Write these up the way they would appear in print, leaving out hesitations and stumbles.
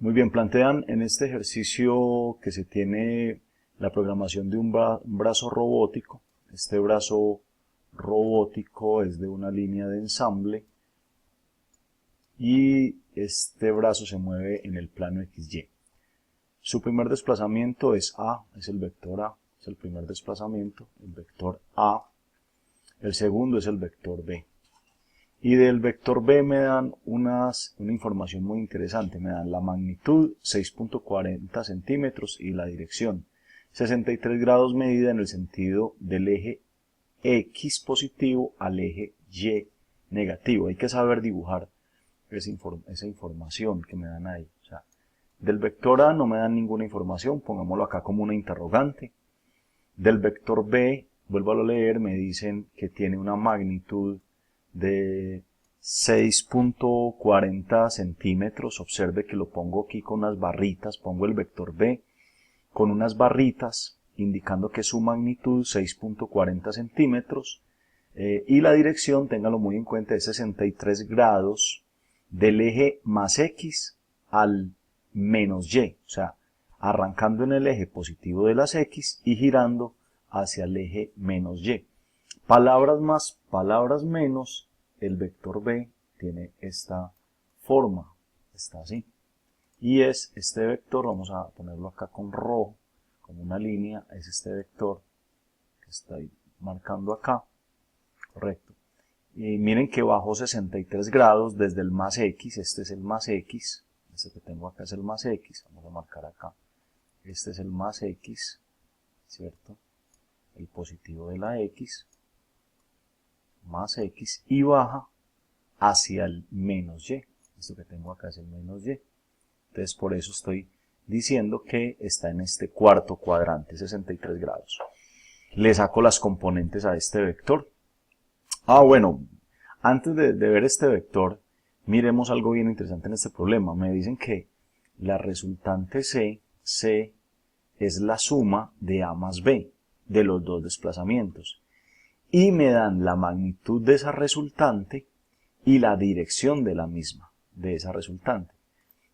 Muy bien, plantean en este ejercicio que se tiene la programación de un brazo robótico. Este brazo robótico es de una línea de ensamble y este brazo se mueve en el plano XY. Su primer desplazamiento es A, es el vector A, es el primer desplazamiento, el vector A. El segundo es el vector B. Y del vector B me dan una información muy interesante. Me dan la magnitud, 6.40 centímetros, y la dirección, 63 grados medida en el sentido del eje X positivo al eje Y negativo. Hay que saber dibujar esa información que me dan ahí. O sea, del vector A no me dan ninguna información, pongámoslo acá como una interrogante. Del vector B, vuelvo a leer, me dicen que tiene una magnitud de 6.40 centímetros. Observe que lo pongo aquí con unas barritas, pongo el vector B con unas barritas indicando que su magnitud 6.40 centímetros y la dirección, téngalo muy en cuenta, es 63 grados del eje más X al menos Y, o sea, arrancando en el eje positivo de las X y girando hacia el eje menos Y. Palabras más, palabras menos, el vector B tiene esta forma, está así. Y es este vector, vamos a ponerlo acá con rojo, como una línea, es este vector que estoy marcando acá, correcto. Y miren que bajó 63 grados desde el más X, este es el más X, este que tengo acá es el más X, vamos a marcar acá, este es el más X, ¿cierto? El positivo de la X, más X, y baja hacia el menos Y. Esto que tengo acá es el menos Y. Entonces por eso estoy diciendo que está en este cuarto cuadrante, 63 grados. Le saco las componentes a este vector. Bueno, antes de ver este vector, miremos algo bien interesante en este problema. Me dicen que la resultante C es la suma de A más B, de los dos desplazamientos. Y me dan la magnitud de esa resultante y la dirección de la misma, de esa resultante.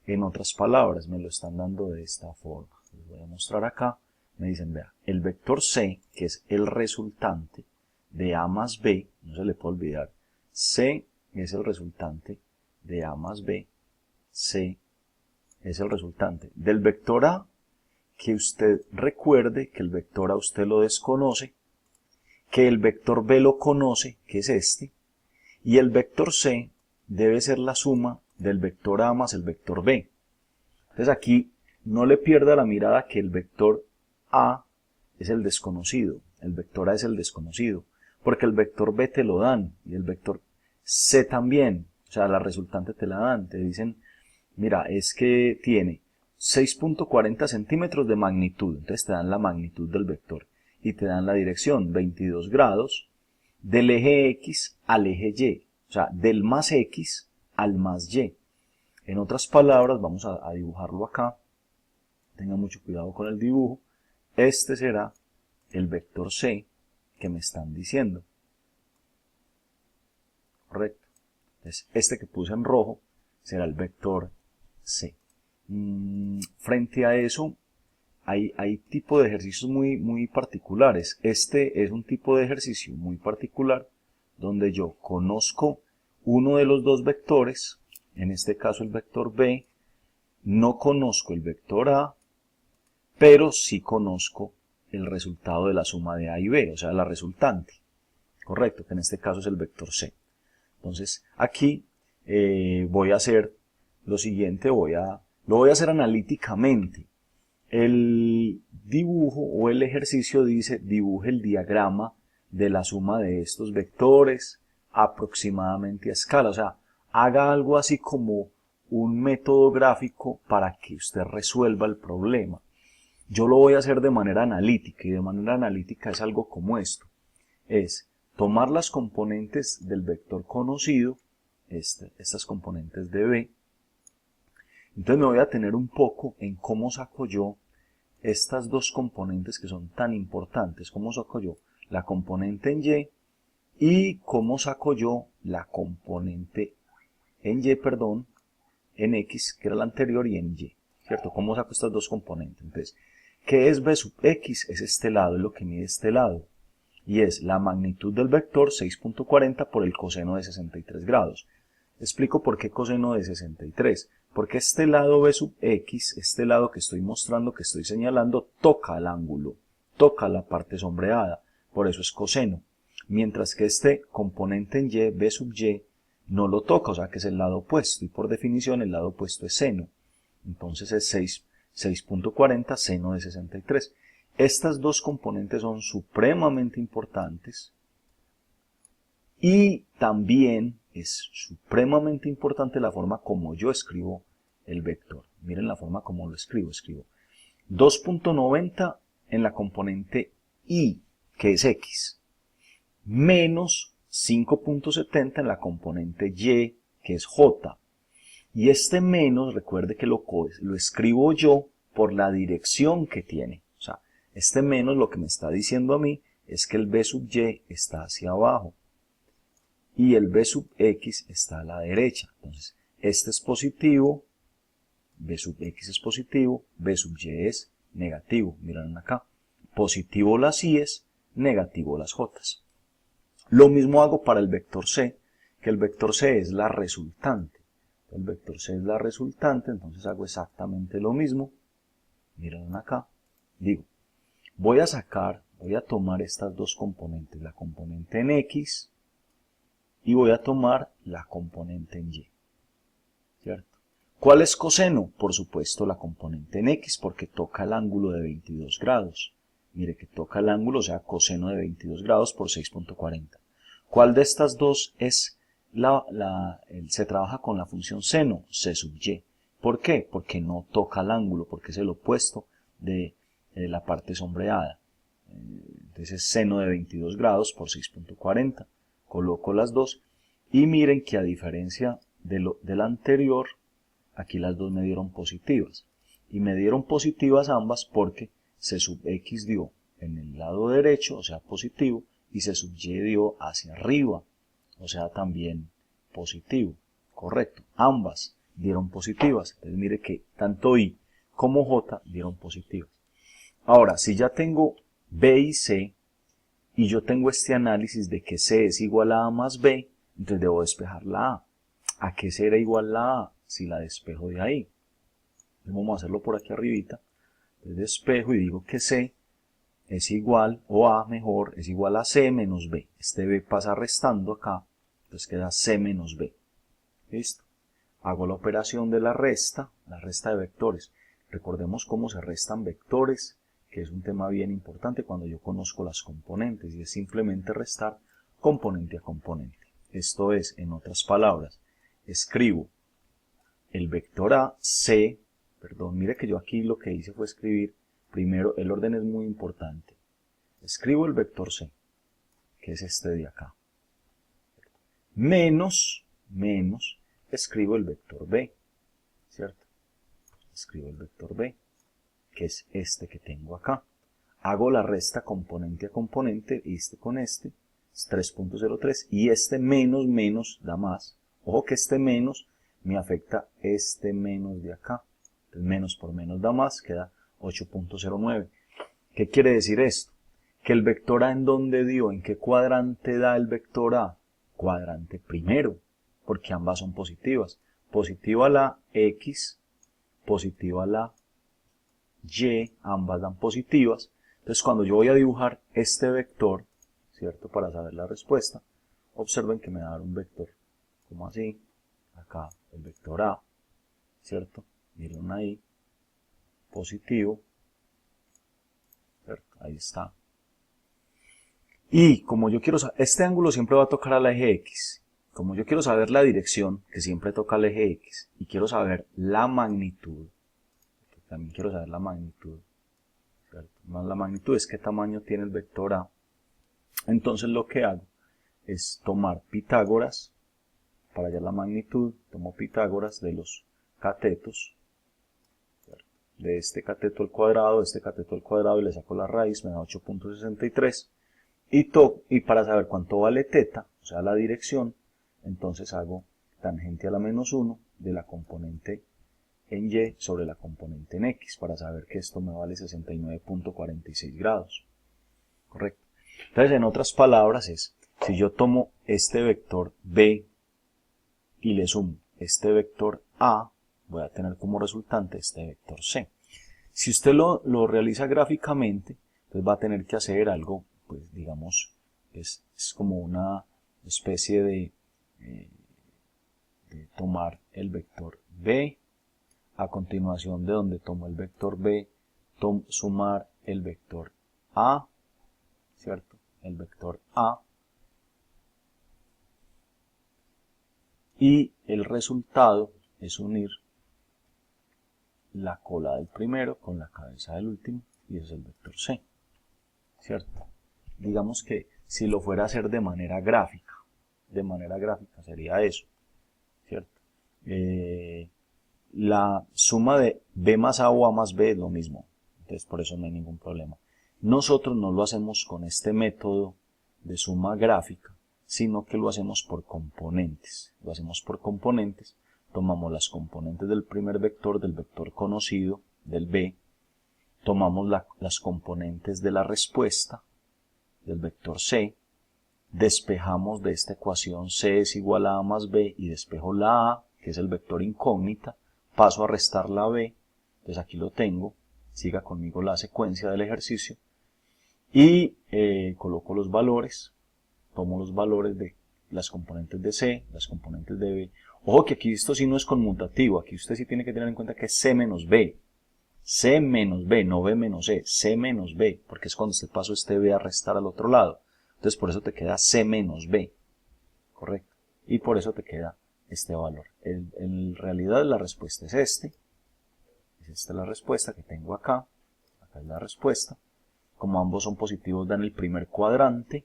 En otras palabras, me lo están dando de esta forma. Les voy a mostrar acá. Me dicen, vea, el vector C, que es el resultante de A más B, no se le puede olvidar, C es el resultante de A más B, C es el resultante del vector A, que usted recuerde que el vector A usted lo desconoce, que el vector B lo conoce, que es este, y el vector C debe ser la suma del vector A más el vector B. Entonces aquí no le pierda la mirada que el vector A es el desconocido, el vector A es el desconocido, porque el vector B te lo dan y el vector C también, o sea, la resultante te la dan, te dicen, mira, es que tiene 6.40 centímetros de magnitud, entonces te dan la magnitud del vector y te dan la dirección, 22 grados, del eje X al eje Y, o sea, del más X al más Y. En otras palabras, vamos a dibujarlo acá, tengan mucho cuidado con el dibujo, este será el vector C que me están diciendo, correcto. Entonces, este que puse en rojo será el vector C. Frente a eso, hay tipo de ejercicios muy particulares. Este es un tipo de ejercicio muy particular donde yo conozco uno de los dos vectores, en este caso el vector B, no conozco el vector A, pero sí conozco el resultado de la suma de A y B, o sea, la resultante, correcto, que en este caso es el vector C. Entonces, aquí voy a hacer lo siguiente, lo voy a hacer analíticamente. El dibujo o el ejercicio dice, dibuje el diagrama de la suma de estos vectores aproximadamente a escala, o sea, haga algo así como un método gráfico para que usted resuelva el problema. Yo lo voy a hacer de manera analítica, y de manera analítica es algo como esto. Es tomar las componentes del vector conocido, estas componentes de B. Entonces me voy a tener un poco en cómo saco yo estas dos componentes que son tan importantes. Cómo saco yo la componente en Y y cómo saco yo la componente en Y, en X, que era el anterior, y en Y, ¿cierto? ¿Cómo saco estas dos componentes? Entonces, ¿qué es B sub X? Es este lado, es lo que mide este lado. Y es la magnitud del vector 6.40 por el coseno de 63 grados. Explico por qué coseno de 63. Porque este lado B sub X, este lado que estoy mostrando, que estoy señalando, toca el ángulo, toca la parte sombreada. Por eso es coseno. Mientras que este componente en Y, B sub Y, no lo toca, o sea que es el lado opuesto. Y por definición el lado opuesto es seno. Entonces es 6.40 seno de 63. Estas dos componentes son supremamente importantes y también es supremamente importante la forma como yo escribo el vector. Miren la forma como lo escribo. Escribo 2.90 en la componente Y, que es X, menos 5.70 en la componente Y, que es J. Y este menos, recuerde que lo escribo yo por la dirección que tiene. O sea, este menos lo que me está diciendo a mí es que el B sub Y está hacia abajo y el B sub X está a la derecha. Entonces, este es positivo, B sub X es positivo, B sub Y es negativo. Miren acá, positivo las Y's, negativo las J's. Lo mismo hago para el vector C, que el vector C es la resultante. El vector C es la resultante, entonces hago exactamente lo mismo. Miren acá, digo, voy a tomar estas dos componentes, la componente en X y voy a tomar la componente en Y, ¿cierto? ¿Cuál es coseno? Por supuesto la componente en X, porque toca el ángulo de 22 grados. Mire que toca el ángulo, o sea, coseno de 22 grados por 6.40. ¿Cuál de estas dos es se trabaja con la función seno? C sub Y. ¿Por qué? Porque no toca el ángulo, porque es el opuesto de la parte sombreada. Entonces es seno de 22 grados por 6.40. Coloco las dos y miren que a diferencia del anterior, aquí las dos me dieron positivas. Y me dieron positivas ambas porque C sub X dio en el lado derecho, o sea positivo, y C sub Y dio hacia arriba, o sea también positivo. Correcto, ambas dieron positivas. Entonces mire que tanto Y como J dieron positivas. Ahora, si ya tengo B y C, y yo tengo este análisis de que C es igual a A más B, entonces debo despejar la A. ¿A qué será igual la A? Si la despejo de ahí. Entonces vamos a hacerlo por aquí arribita. Entonces despejo y digo que C es igual, o A mejor, es igual a C menos B. Este B pasa restando acá, entonces queda C menos B. ¿Listo? Hago la operación de la resta de vectores. Recordemos cómo se restan vectores, que es un tema bien importante cuando yo conozco las componentes, y es simplemente restar componente a componente. Esto es, en otras palabras, escribo el vector A, C, mire que yo aquí lo que hice fue escribir, primero, el orden es muy importante. Escribo el vector C, que es este de acá, menos, escribo el vector B, ¿cierto? Escribo el vector B, que es este que tengo acá. Hago la resta componente a componente, este con este, es 3.03, y este menos da más. Ojo que este menos me afecta este menos de acá. Entonces menos por menos da más, queda 8.09. ¿Qué quiere decir esto? Que el vector A, ¿en dónde dio? ¿En qué cuadrante da el vector A? Cuadrante primero, porque ambas son positivas. Positiva la X, positiva la Y, ambas dan positivas. Entonces cuando yo voy a dibujar este vector, ¿cierto? Para saber la respuesta, observen que me da un vector como así, acá el vector A, ¿cierto? Miren ahí, positivo, ¿cierto? Ahí está. Y como yo quiero saber, este ángulo siempre va a tocar al eje X. Como yo quiero saber la dirección, que siempre toca al eje X, y quiero saber la magnitud, que también quiero saber la magnitud, ¿cierto? Más la magnitud es qué tamaño tiene el vector A. Entonces lo que hago es tomar Pitágoras, para hallar la magnitud, tomo Pitágoras de los catetos, ¿cierto? De este cateto al cuadrado, y le saco la raíz, me da 8.63. Y para saber cuánto vale teta, o sea la dirección, entonces hago tangente a la menos 1 de la componente en Y sobre la componente en X para saber que esto me vale 69.46 grados. Correcto. Entonces, en otras palabras es, si yo tomo este vector B y le sumo este vector A, voy a tener como resultante este vector C. Si usted lo realiza gráficamente, entonces va a tener que hacer algo, pues digamos, es como una especie de tomar el vector B, a continuación de donde tomo el vector B, sumar el vector A, ¿cierto? El vector A, y el resultado es unir la cola del primero con la cabeza del último, y ese es el vector C, ¿cierto? Digamos que si lo fuera a hacer de manera gráfica sería eso, ¿cierto? La suma de B más A o A más B es lo mismo, entonces por eso no hay ningún problema. Nosotros no lo hacemos con este método de suma gráfica, sino que lo hacemos por componentes. Lo hacemos por componentes, tomamos las componentes del primer vector, del vector conocido, del B, tomamos las componentes de la respuesta, del vector C, despejamos de esta ecuación C es igual a A más B y despejo la A, que es el vector incógnita, paso a restar la B, entonces aquí lo tengo, siga conmigo la secuencia del ejercicio, y coloco los valores, tomo los valores de las componentes de C, las componentes de B. Ojo que aquí esto sí no es conmutativo, aquí usted sí tiene que tener en cuenta que es C menos B. C menos B, no B menos C, C menos B, porque es cuando usted pasó este B a restar al otro lado. Entonces por eso te queda C menos B, correcto. Y por eso te queda este valor. En realidad la respuesta es esta es la respuesta que tengo acá es la respuesta. Como ambos son positivos dan el primer cuadrante,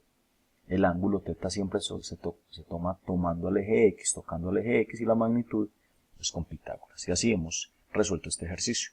el ángulo θ siempre se toma tomando al eje X, tocando al eje X y la magnitud es con Pitágoras. Y así hemos resuelto este ejercicio.